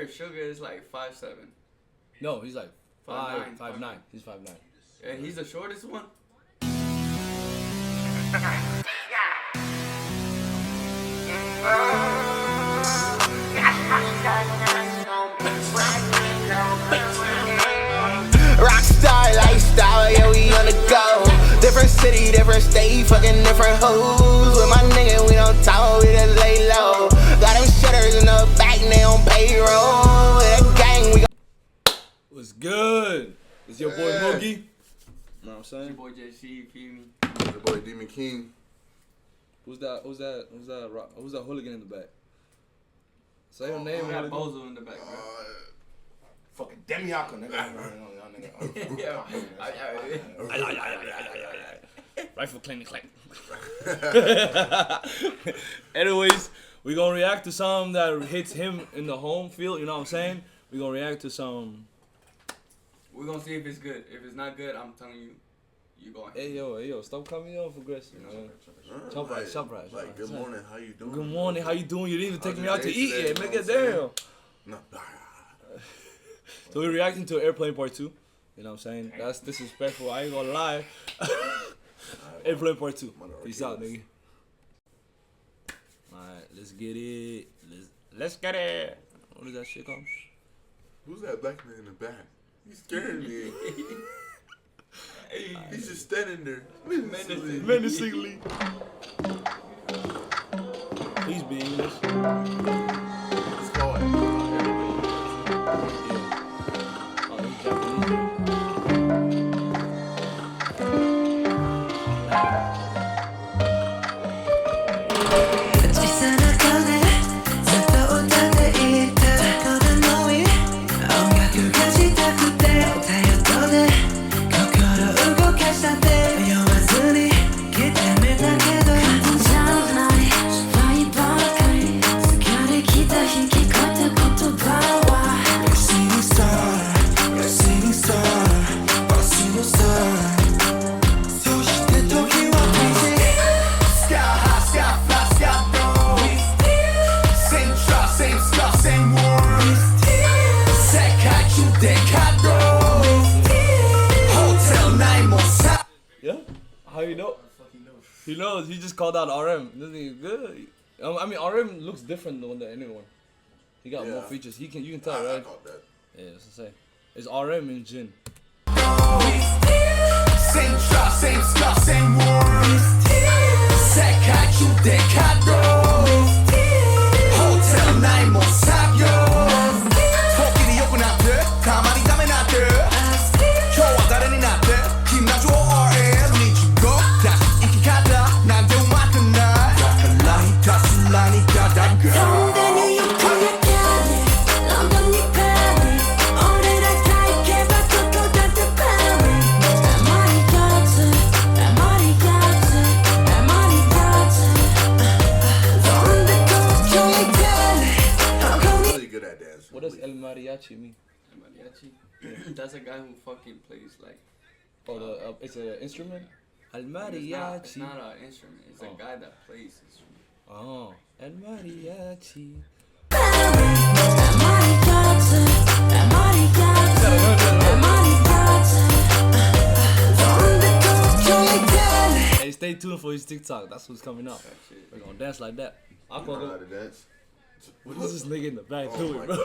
heard Sugar is like 5'7". No, he's like 5'9". 5'9". He's 5'9". And he's the shortest one. Rockstar lifestyle, yeah, we on the go. Different city, different state, fucking different hoes. With my nigga, we don't talk, we just lay low. Got them shitters in the back, and they on payroll. With a gang, we What's good? It's your boy Mugi. You know what I'm saying? Your boy JC, feel me? Your boy Demon King. Who's that hooligan in the back? Say your name. We got Bozo in the back, bro. Fucking demi.aqua, nigga. Rifle clank clank. Anyways, we gonna react to some that hits him in the home field. You know what I'm saying? We gonna react to some. We're gonna see if it's good. If it's not good, I'm telling you, you going. Hey yo, stop coming off aggressive. Chop right. Like, good morning, how you doing? Good morning, how you doing? You didn't even take me out to day eat today, yet, you know nigga. what I'm Damn. No. So we're reacting to Airplane Part 2. You know what I'm saying? That's disrespectful. I ain't gonna lie. Airplane Part 2. Peace out, nigga. Alright, let's get it. Let's get it. What is that shit called? Who's that black man in the back? He's scaring me. He's just standing there. Menacingly. Please be English. Let's go. Yeah? How you know? He knows. He just called out RM. This nigga good. I mean, RM looks different than anyone. He got more features. You can tell, right? I caught that. Yeah, that's what I say. It's RM and Jin. same shot, same stuff, same words. Hotel night 못 사겨. 코끼리 욕은 안 돼. 가만히 가면 안 돼. 저와 다른 이 나대. 김나주 RM 네 죽어. 다시 인기 가다. 난 대우 맡은 날. 라이 다시 라니까 달걀. 서울대 뉴욕 통역까지. 런던 니 파리. 오늘날 타이케바 토토 다 파리. What does El Mariachi mean? El Mariachi? That's a guy who fucking plays like. Oh, it's an instrument? El Mariachi. It's not an instrument. It's a guy that plays instrument. Oh, El Mariachi. Hey, stay tuned for his TikTok. That's what's coming up. We're gonna dance like that. Aqua know how to dance. What is this nigga in the back doing, bro?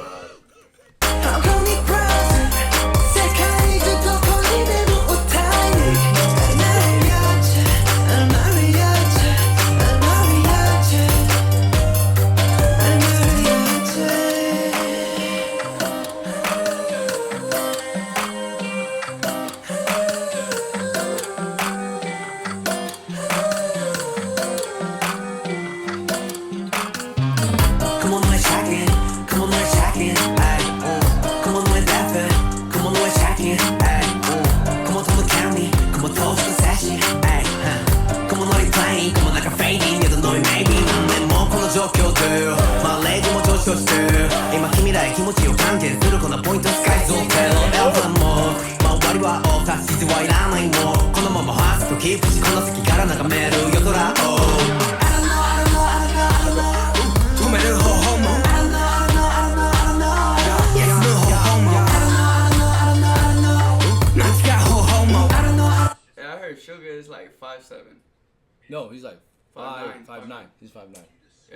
No, he's like 5'9". 5'9". He's 5'9".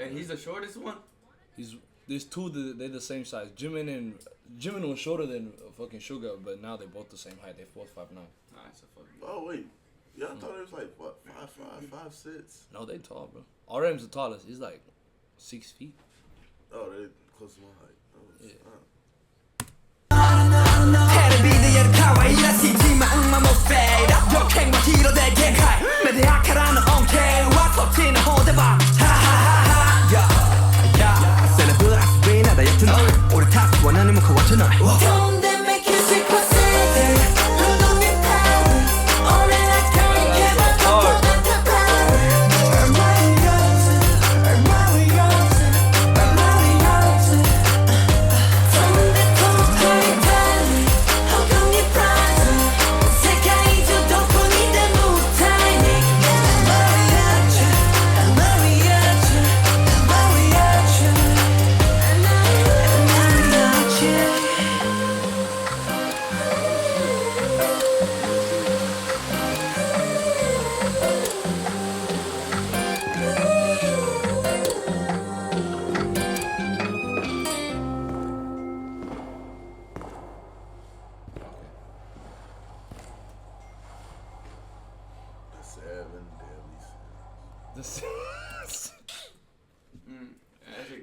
And he's the shortest one? There's two, they're the same size. Jimin was shorter than fucking Suga, but now they're both the same height. They're both 5'9". Nice. Oh wait, yeah, I thought it was like what 5'5", 5'6". No, they tall, bro. RM's the tallest. He's like 6 feet. Oh, they close to my height. Oh, Yeah.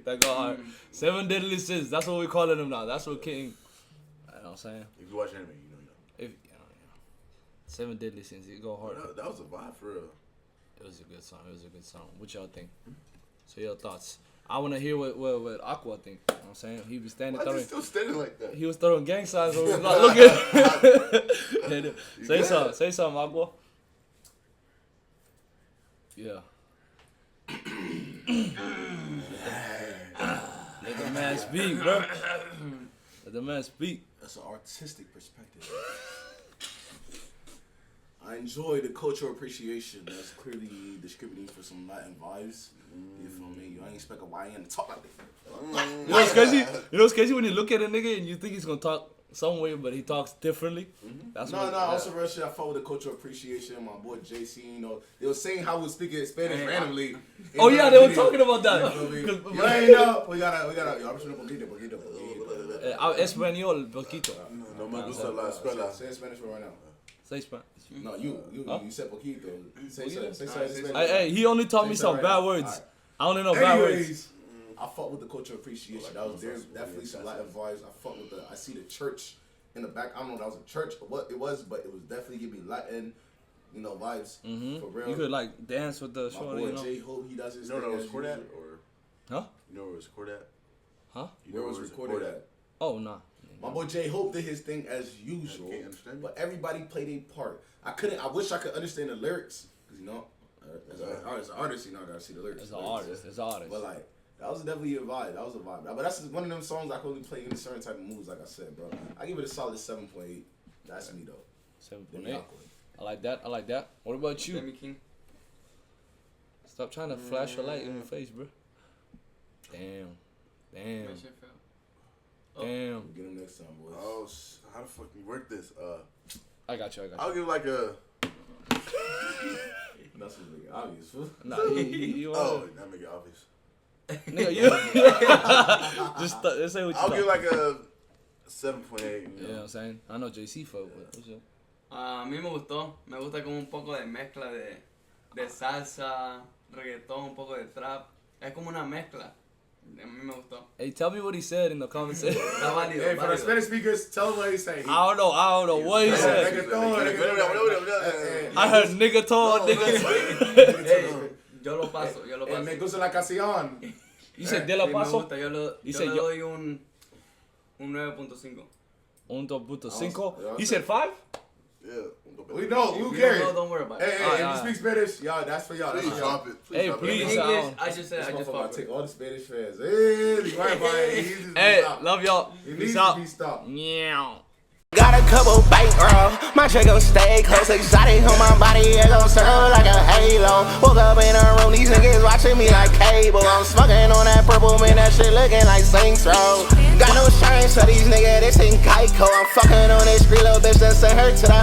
That go hard. 7 deadly sins. That's what we calling them now. That's what King. You know what I'm saying? If you watch anime, you know. If 7 deadly sins. It go hard. That was a vibe for real. It was a good song. What y'all think? So your thoughts. I want to hear what Aqua think. You know what I'm saying? He was standing Why is he still standing like that? He was throwing gang signs over his Look at Say something, Aqua. Yeah. Let the man speak, bro. Let the man speak. That's an artistic perspective. I enjoy the cultural appreciation. That's clearly distributing for some Latin vibes. You feel me? You ain't expect a YN to talk like that. You know what's crazy? You know what's crazy when you look at a nigga and you think he's gonna talk some way, but he talks differently. That's also real shit. I fought with the cultural appreciation. My boy JC, you know, they were saying how we was speaking Spanish randomly. Oh yeah, they were talking about that. You ain't know. We gotta. Yo, poquito. Español, poquito. No me gusta la escuela. Say in Spanish for right now. Say Spanish. No, you said poquito. Say Spanish. Hey, he only taught me some bad words. Right. I only know bad words. I fuck with the cultural appreciation. That was definitely some Latin vibes. I see the church in the back. I don't know if that was a church or what it was, but it was definitely giving me Latin, vibes. For real. You could like dance with the shorty, you know. J Hope, he does his thing. You know where it was recorded at? Huh? You know where it was recorded at? Huh? You know where it was recorded at? Oh, nah. My boy J Hope did his thing as usual, but everybody played a part. I wish I could understand the lyrics, because as an artist, I gotta see the lyrics. As an artist. But like, that was definitely a vibe. That was a vibe. But that's one of them songs I can only play in a certain type of moods, like I said, bro. I give it a solid 7.8. That's me though. 7.8. I like that. What about you? Demi King. Stop trying to flash a light in your face, bro. Damn. Damn. Get him next time, boys. Oh, how the fuck you work this? I got you. I'll give like a. That's what make it obvious, fool. Nah, you that make it obvious. Nigga, you just say what you I'll give like a 7.8. You know what I'm saying? I know JC fuck with it. A mí me gustó. Me gusta como un poco de mezcla de salsa, reggaetón, un poco de trap. Es como una mezcla. A mí me gustó. Hey, tell me what he said in the comments. Hey, for the Spanish speakers, tell him what he's saying. I don't know what he said. I heard nigga tall, nigga. Hey, yo lo paso. Me gusta la canción. You said de la paso? Yo le doy un 9.5. Un 2.5? He said 5? Yeah. We know. Who cares? Don't worry about it. Hey, if you speak Spanish, y'all, that's for y'all. Please drop it. Hey, please. English, I just fuck take all the Spanish fans. Hey, be quiet about it. Hey, love y'all. Peace out. Be stopped. Meow. Got a couple bankroll, my check gon' stay close. Exotic on my body, it gon' serve like a halo. Woke up in a room, these niggas watching me like cable. I'm smoking on that purple, man, that shit looking like Saints Row. Got no insurance, so these niggas, this ain't Geico. I'm fucking on this free little bitch that sent her to the